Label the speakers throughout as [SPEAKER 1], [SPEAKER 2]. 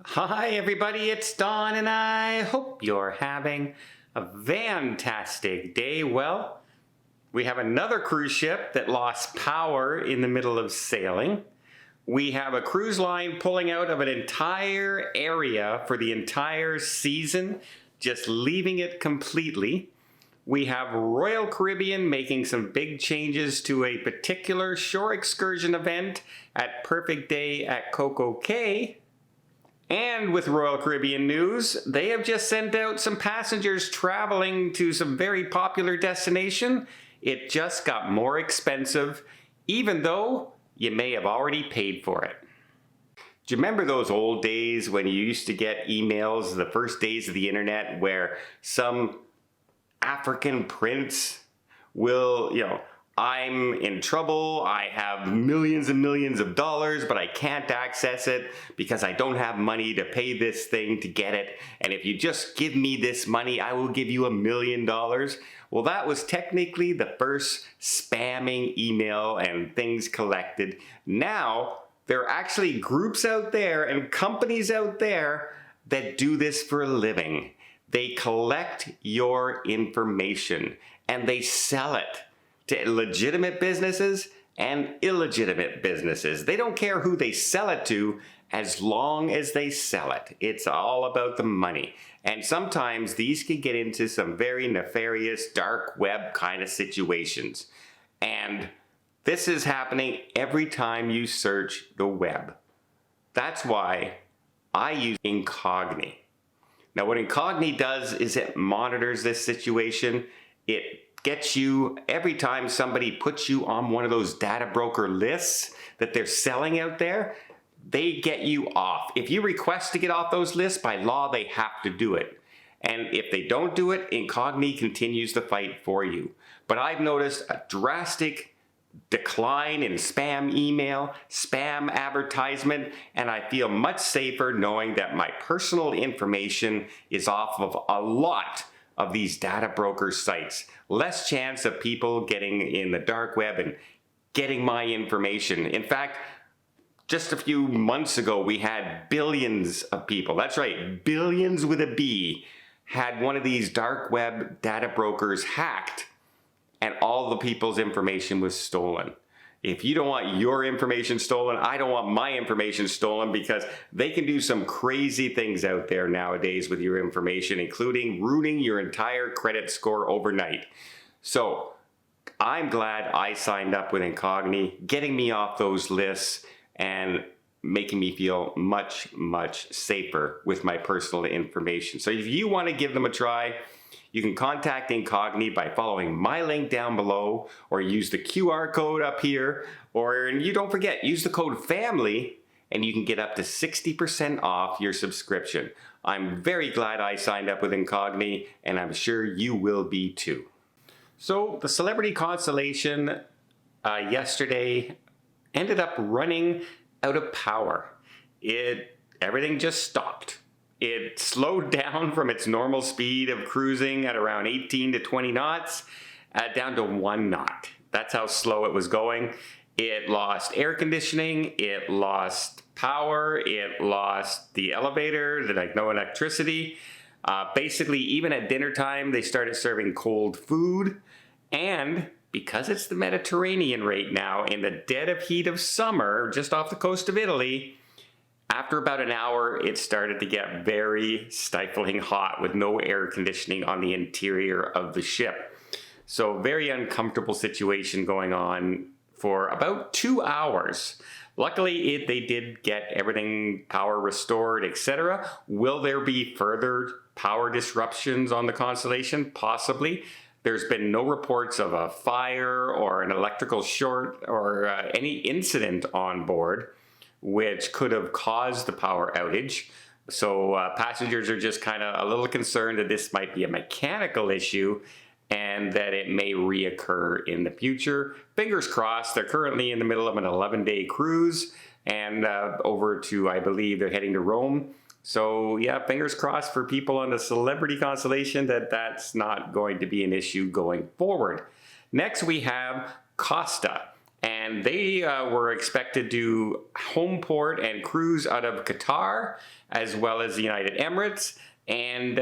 [SPEAKER 1] Hi everybody, it's Don and I hope you're having a fantastic day. Well, we have another cruise ship that lost power in the middle of sailing. We have a cruise line pulling out of an entire area for the entire season, just leaving it completely. We have Royal Caribbean making some big changes to a particular shore excursion event at Perfect Day at Coco Cay. And with Royal Caribbean news, they have just sent out some passengers traveling to some very popular destination. It just got more expensive, even though you may have already paid for it. Do you remember those old days when you used to get emails, the first days of the internet, where some African prince will, I'm in trouble, I have millions and millions of dollars, but I can't access it because I don't have money to pay this thing to get it. And if you just give me this money, I will give you $1 million. Well, that was technically the first spamming email and things collected. Now, there are actually groups out there and companies out there that do this for a living. They collect your information and they sell it to legitimate businesses and illegitimate businesses. They don't care who they sell it to as long as they sell it. It's all about the money. And sometimes these can get into some very nefarious dark web kind of situations. And this is happening every time you search the web. That's why I use Incogni. Now what Incogni does is it monitors this situation. It gets you, every time somebody puts you on one of those data broker lists that they're selling out there, they get you off. If you request to get off those lists, by law, they have to do it. And if they don't do it, Incogni continues the fight for you. But I've noticed a drastic decline in spam email, spam advertisement, and I feel much safer knowing that my personal information is off of a lot of these data broker sites. Less chance of people getting in the dark web and getting my information. In fact, just a few months ago, we had billions of people, that's right, billions with a B, had one of these dark web data brokers hacked and all the people's information was stolen. If you don't want your information stolen, I don't want my information stolen, because they can do some crazy things out there nowadays with your information, including ruining your entire credit score overnight. So I'm glad I signed up with Incogni, getting me off those lists and making me feel much, much safer with my personal information. So if you want to give them a try, you can contact Incogni by following my link down below, or use the QR code up here, and you don't forget, use the code FAMILY and you can get up to 60% off your subscription. I'm very glad I signed up with Incogni, and I'm sure you will be too. So the Celebrity Constellation yesterday ended up running out of power. Everything just stopped. It slowed down from its normal speed of cruising at around 18 to 20 knots down to 1 knot. That's how slow it was going. It lost air conditioning, it lost power, it lost the elevator, no electricity. Basically, even at dinner time, they started serving cold food. And because it's the Mediterranean right now, in the dead of heat of summer, just off the coast of Italy, after about an hour, it started to get very stifling hot with no air conditioning on the interior of the ship. So very uncomfortable situation going on for about 2 hours. Luckily, they did get everything power restored, etc. Will there be further power disruptions on the Constellation? Possibly. There's been no reports of a fire or an electrical short or any incident on board which could have caused the power outage. So passengers are just kind of a little concerned that this might be a mechanical issue and that it may reoccur in the future. Fingers crossed. They're currently in the middle of an 11-day cruise and over to, I believe, they're heading to Rome. So yeah, fingers crossed for people on the Celebrity Constellation that that's not going to be an issue going forward. Next we have Costa. and they were expected to home port and cruise out of Qatar as well as the United Emirates. And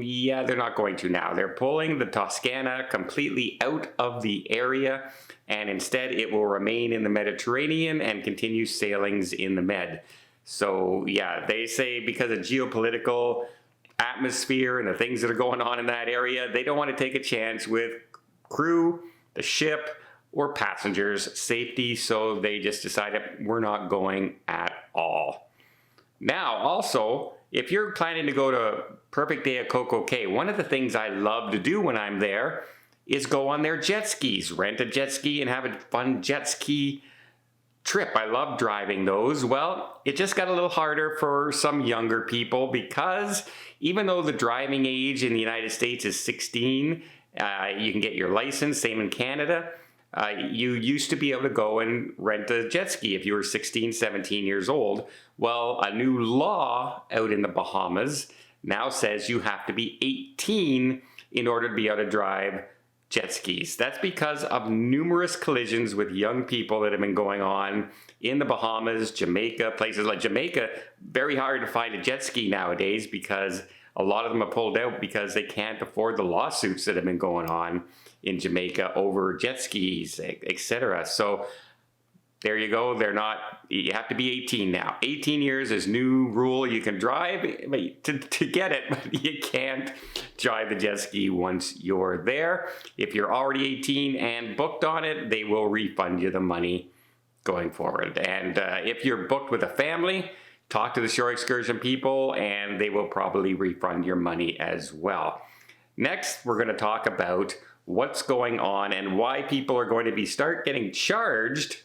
[SPEAKER 1] yeah, they're not going to now. They're pulling the Toscana completely out of the area, and instead it will remain in the Mediterranean and continue sailings in the Med. So yeah, they say because of geopolitical atmosphere and the things that are going on in that area, they don't want to take a chance with crew, the ship, or passengers' safety, so they just decided we're not going at all. Now, also, if you're planning to go to Perfect Day at Coco Cay, one of the things I love to do when I'm there is go on their jet skis, rent a jet ski and have a fun jet ski trip. I love driving those. Well, it just got a little harder for some younger people because even though the driving age in the United States is 16, you can get your license, same in Canada. You used to be able to go and rent a jet ski if you were 16, 17 years old. Well, a new law out in the Bahamas now says you have to be 18 in order to be able to drive jet skis. That's because of numerous collisions with young people that have been going on in the Bahamas, Jamaica, places like Jamaica. Very hard to find a jet ski nowadays because a lot of them are pulled out because they can't afford the lawsuits that have been going on in Jamaica over jet skis, etc. So there you go. You have to be 18 now. 18 years is new rule. You can drive to get it, but you can't drive the jet ski once you're there. If you're already 18 and booked on it, they will refund you the money going forward. And if you're booked with a family, talk to the shore excursion people and they will probably refund your money as well. Next, we're going to talk about what's going on and why people are going to start getting charged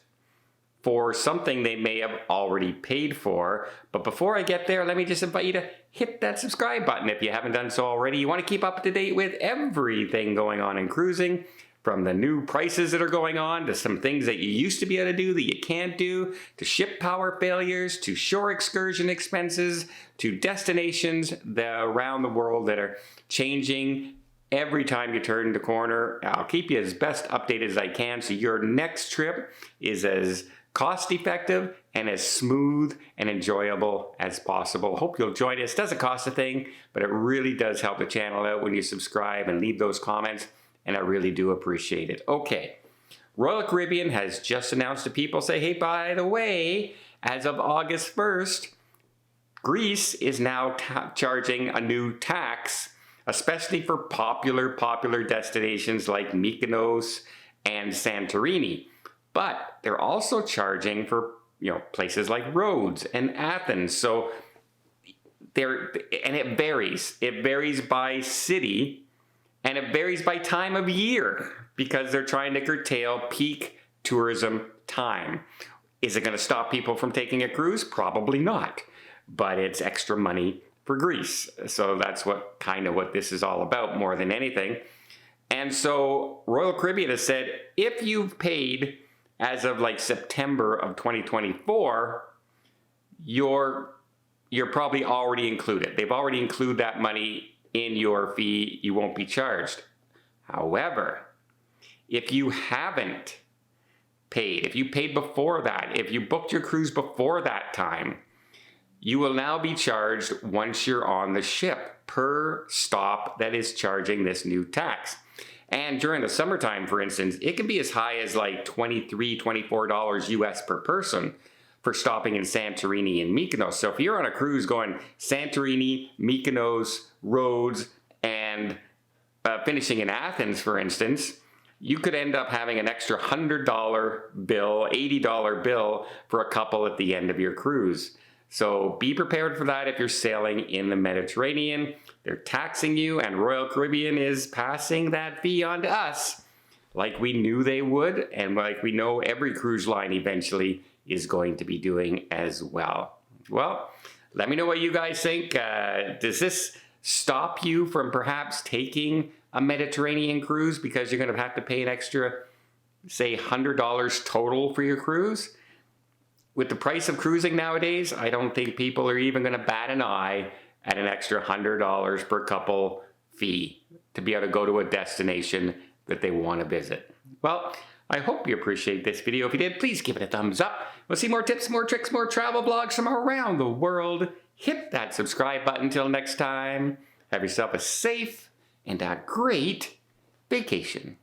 [SPEAKER 1] for something they may have already paid for. But before I get there, let me just invite you to hit that subscribe button if you haven't done so already. You want to keep up to date with everything going on in cruising, from the new prices that are going on to some things that you used to be able to do that you can't do, to ship power failures, to shore excursion expenses, to destinations around the world that are changing every time you turn the corner. I'll keep you as best updated as I can so your next trip is as cost effective and as smooth and enjoyable as possible. Hope you'll join us. It doesn't cost a thing, but it really does help the channel out when you subscribe and leave those comments, and I really do appreciate it. Okay, Royal Caribbean has just announced to people, say, hey, by the way, as of August 1st, Greece is now charging a new tax, especially for popular destinations like Mykonos and Santorini. But they're also charging for, places like Rhodes and Athens. So it varies. It varies by city and it varies by time of year because they're trying to curtail peak tourism time. Is it going to stop people from taking a cruise? Probably not. But it's extra money for Greece. So that's what this is all about more than anything. And so Royal Caribbean has said, if you've paid as of like September of 2024, you're probably already included. They've already included that money in your fee. You won't be charged. However, if you haven't paid, if you paid before that, if you booked your cruise before that time, you will now be charged once you're on the ship per stop that is charging this new tax. And during the summertime, for instance, it can be as high as like $23, $24 US per person for stopping in Santorini and Mykonos. So if you're on a cruise going Santorini, Mykonos, Rhodes, and finishing in Athens, for instance, you could end up having an extra $100 bill, $80 bill for a couple at the end of your cruise. So be prepared for that if you're sailing in the Mediterranean. They're taxing you, and Royal Caribbean is passing that fee on to us like we knew they would, and like we know every cruise line eventually is going to be doing as well. Well, let me know what you guys think. Does this stop you from perhaps taking a Mediterranean cruise because you're going to have to pay an extra, say, $100 total for your cruise? With the price of cruising nowadays, I don't think people are even going to bat an eye at an extra $100 per couple fee to be able to go to a destination that they want to visit. Well, I hope you appreciate this video. If you did, please give it a thumbs up. We'll see more tips, more tricks, more travel vlogs from around the world. Hit that subscribe button. Until next time, have yourself a safe and a great vacation.